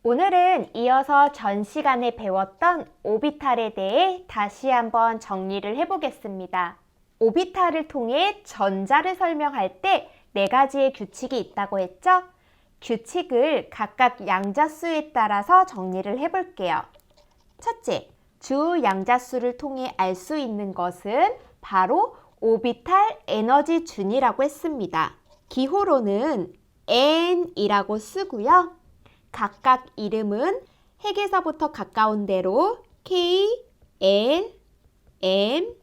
오늘은 이어서 전 시간에 배웠던 오비탈에 대해 다시 한번 정리를 해보겠습니다. 오비탈을 통해 전자를 설명할 때 네 가지의 규칙이 있다고 했죠? 규칙을 각각 양자수에 따라서 정리를 해볼게요. 첫째, 주 양자수를 통해 알 수 있는 것은 바로 오비탈 에너지 준이라고 했습니다. 기호로는 N이라고 쓰고요. 각각 이름은 핵에서부터 가까운 대로 K, L, M,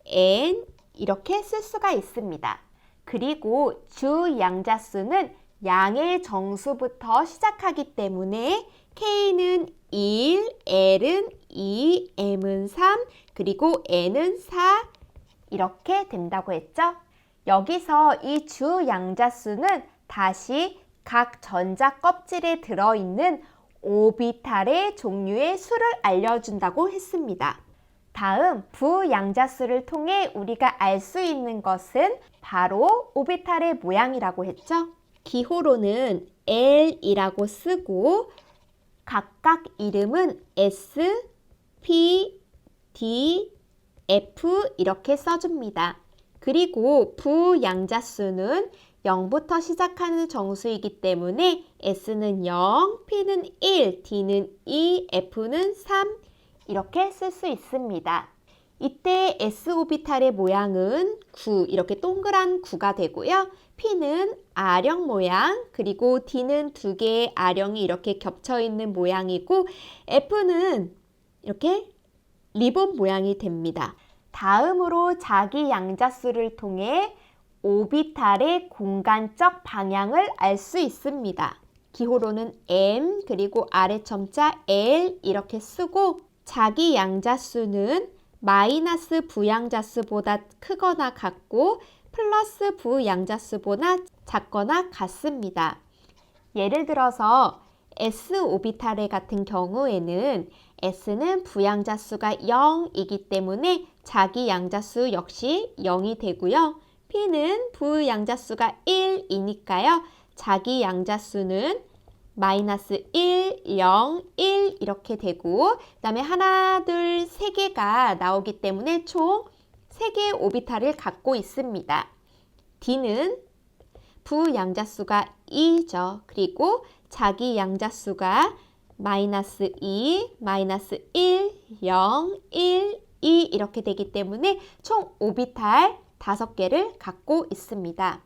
N 이렇게 쓸 수가 있습니다. 그리고 주 양자수는 양의 정수부터 시작하기 때문에 K는 1, L은 2, M은 3, 그리고 N은 4 이렇게 된다고 했죠? 여기서 이 주 양자수는 다시 각 전자 껍질에 들어있는 오비탈의 종류의 수를 알려준다고 했습니다. 다음 부양자수를 통해 우리가 알 수 있는 것은 바로 오비탈의 모양이라고 했죠. 기호로는 L이라고 쓰고 각각 이름은 S, P, D, F 이렇게 써줍니다. 그리고 부양자수는 0부터 시작하는 정수이기 때문에 S는 0, P는 1, D는 2, F는 3 이렇게 쓸 수 있습니다. 이때 S 오비탈의 모양은 9, 이렇게 동그란 9가 되고요. P는 R형 모양, 그리고 D는 두 개의 R형이 이렇게 겹쳐 있는 모양이고 F는 이렇게 리본 모양이 됩니다. 다음으로 자기 양자수를 통해 오비탈의 공간적 방향을 알 수 있습니다. 기호로는 M 그리고 아래 첨자 L 이렇게 쓰고 자기 양자수는 마이너스 부양자수보다 크거나 같고 플러스 부양자수보다 작거나 같습니다. 예를 들어서 S 오비탈의 같은 경우에는 S는 부양자수가 0이기 때문에 자기 양자수 역시 0이 되고요. P는 부양자수가 1이니까요. 자기 양자수는 마이너스 1, 0, 1 이렇게 되고 그 다음에 하나, 둘, 세 개가 나오기 때문에 총 3개의 오비탈을 갖고 있습니다. D는 부양자수가 2죠. 그리고 자기 양자수가 마이너스 2, 마이너스 1, 0, 1, 2 이렇게 되기 때문에 총 오비탈 5개를 갖고 있습니다.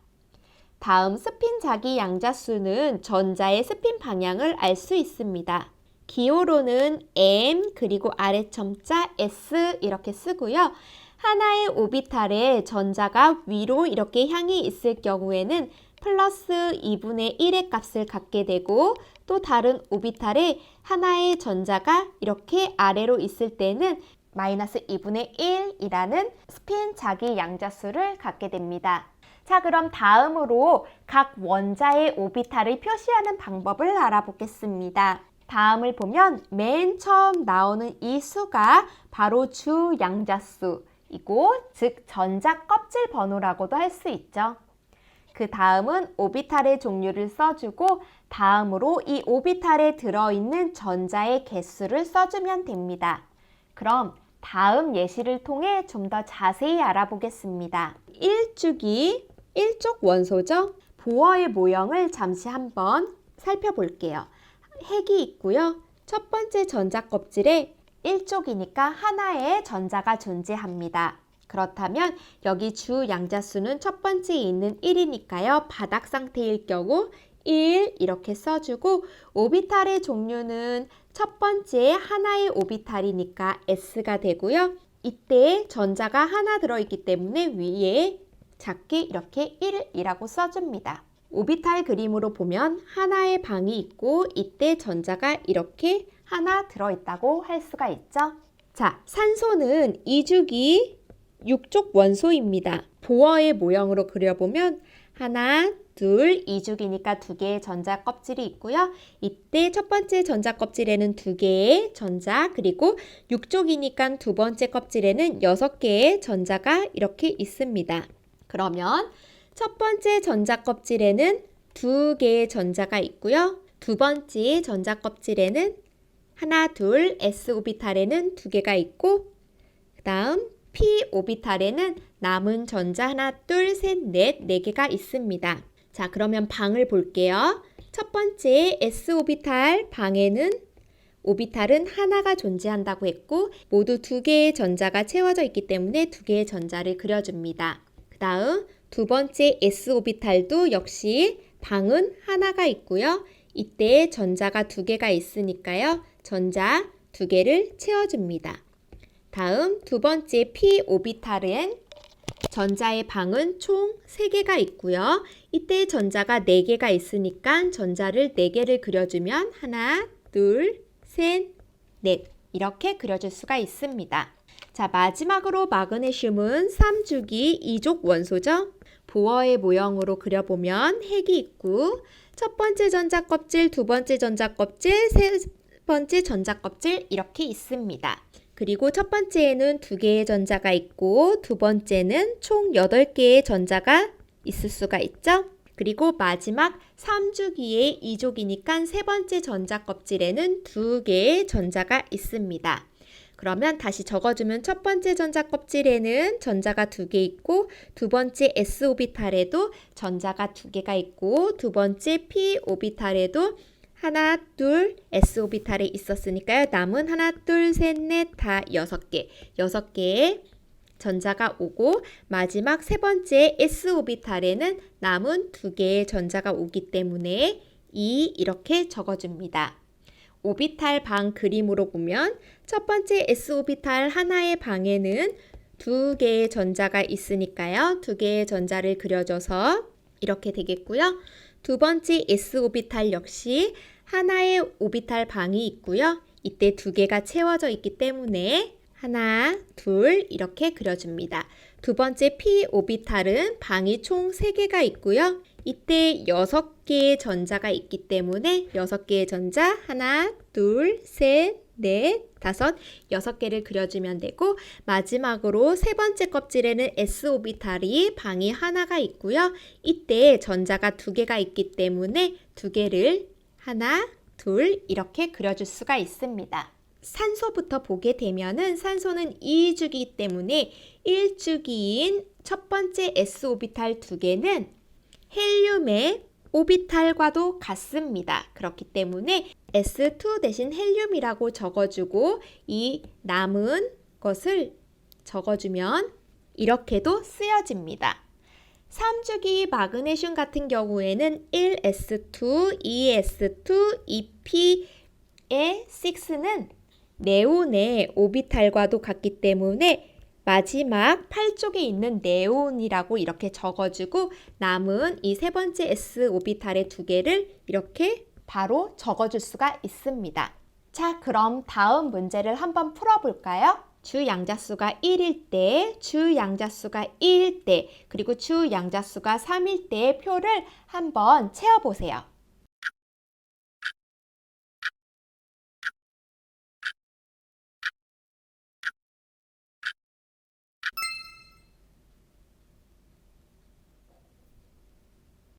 다음 스핀 자기 양자수는 전자의 스핀 방향을 알 수 있습니다. 기호로는 M 그리고 아래 첨자 S 이렇게 쓰고요. 하나의 오비탈에 전자가 위로 이렇게 향이 있을 경우에는 플러스 2분의 1의 값을 갖게 되고 또 다른 오비탈에 하나의 전자가 이렇게 아래로 있을 때는 마이너스 2분의 1이라는 스핀 자기 양자수를 갖게 됩니다. 자, 그럼 다음으로 각 원자의 오비탈을 표시하는 방법을 알아보겠습니다. 다음을 보면 맨 처음 나오는 이 수가 바로 주 양자수이고 즉 전자 껍질 번호라고도 할 수 있죠. 그 다음은 오비탈의 종류를 써주고 다음으로 이 오비탈에 들어있는 전자의 개수를 써주면 됩니다. 그럼 다음 예시를 통해 좀 더 자세히 알아보겠습니다. 1쪽이 1쪽 원소죠. 보어의 모형을 잠시 한번 살펴볼게요. 핵이 있고요. 첫 번째 전자 껍질에 1쪽이니까 하나의 전자가 존재합니다. 그렇다면 여기 주 양자수는 첫 번째에 있는 1이니까요. 바닥 상태일 경우 1 이렇게 써주고 오비탈의 종류는 첫 번째 하나의 오비탈이니까 S가 되고요. 이때 전자가 하나 들어있기 때문에 위에 작게 이렇게 1이라고 써줍니다. 오비탈 그림으로 보면 하나의 방이 있고 이때 전자가 이렇게 하나 들어있다고 할 수가 있죠. 자, 산소는 2주기 6쪽 원소입니다. 보어의 모형으로 그려보면 하나, 둘, 2주기니까 2개의 전자 껍질이 있고요. 이때 첫 번째 전자 껍질에는 2개의 전자, 그리고 6쪽이니까 두 번째 껍질에는 6개의 전자가 이렇게 있습니다. 그러면 첫 번째 전자 껍질에는 2개의 전자가 있고요. 두 번째 전자 껍질에는 하나, 둘, s 오비탈에는 두 개가 있고 그 다음 p 오비탈에는 남은 전자 하나, 둘, 셋, 넷, 네 개가 있습니다. 자, 그러면 방을 볼게요. 첫 번째 s 오비탈 방에는 오비탈은 하나가 존재한다고 했고 모두 두 개의 전자가 채워져 있기 때문에 두 개의 전자를 그려줍니다. 그 다음 두 번째 s 오비탈도 역시 방은 하나가 있고요. 이때 전자가 두 개가 있으니까요. 전자 두 개를 채워줍니다. 다음 두 번째 p 오비탈은 전자의 방은 총 3개가 있고요. 이때 전자가 4개가 있으니까 전자를 4개를 그려주면 하나, 둘, 셋, 넷 이렇게 그려줄 수가 있습니다. 자, 마지막으로 마그네슘은 3주기 2족 원소죠. 보어의 모형으로 그려보면 핵이 있고 첫 번째 전자 껍질, 두 번째 전자 껍질, 세 번째 전자 껍질 이렇게 있습니다. 그리고 첫 번째에는 2개의 전자가 있고 두 번째는 총 8개의 전자가 있을 수가 있죠. 그리고 마지막 3주기의 2족이니까 세 번째 전자 껍질에는 2개의 전자가 있습니다. 그러면 다시 적어주면 첫 번째 전자 껍질에는 전자가 2개 있고 두 번째 s 오비탈에도 전자가 2개가 있고 두 번째 p 오비탈에도 하나, 둘, s 오비탈에 있었으니까요. 남은 하나, 둘, 셋, 넷, 다 6개. 6개의 전자가 오고 마지막 세 번째 s 오비탈에는 남은 2개의 전자가 오기 때문에 2 이렇게 적어줍니다. 오비탈 방 그림으로 보면 첫 번째 s 오비탈 하나의 방에는 2개의 전자가 있으니까요. 2개의 전자를 그려줘서 이렇게 되겠고요. 두 번째 s 오비탈 역시 하나의 오비탈 방이 있고요. 이때 2개가 채워져 있기 때문에 하나, 둘 이렇게 그려줍니다. 두 번째 p 오비탈은 방이 총 3개가 있고요. 이때 6개의 전자가 있기 때문에 6개의 전자 하나, 둘, 셋, 넷, 다섯, 6개를 그려주면 되고 마지막으로 세 번째 껍질에는 s 오비탈이 방이 하나가 있고요. 이때 전자가 2개가 있기 때문에 2개를 하나, 둘 이렇게 그려줄 수가 있습니다. 산소부터 보게 되면은 산소는 2주기 때문에 1주기인 첫 번째 s 오비탈 2개는 헬륨의 오비탈과도 같습니다. 그렇기 때문에 S2 대신 헬륨이라고 적어주고 이 남은 것을 적어주면 이렇게도 쓰여집니다. 3주기 마그네슘 같은 경우에는 1s2, 2s2, 2p의 6는 네온의 오비탈과도 같기 때문에 마지막 8쪽에 있는 네온이라고 이렇게 적어주고 남은 이 세 번째 s 오비탈의 2개를 이렇게 바로 적어줄 수가 있습니다. 자, 그럼 다음 문제를 한번 풀어볼까요? 주 양자수가 1일 때, 주 양자수가 2일 때, 그리고 주 양자수가 3일 때의 표를 한번 채워보세요.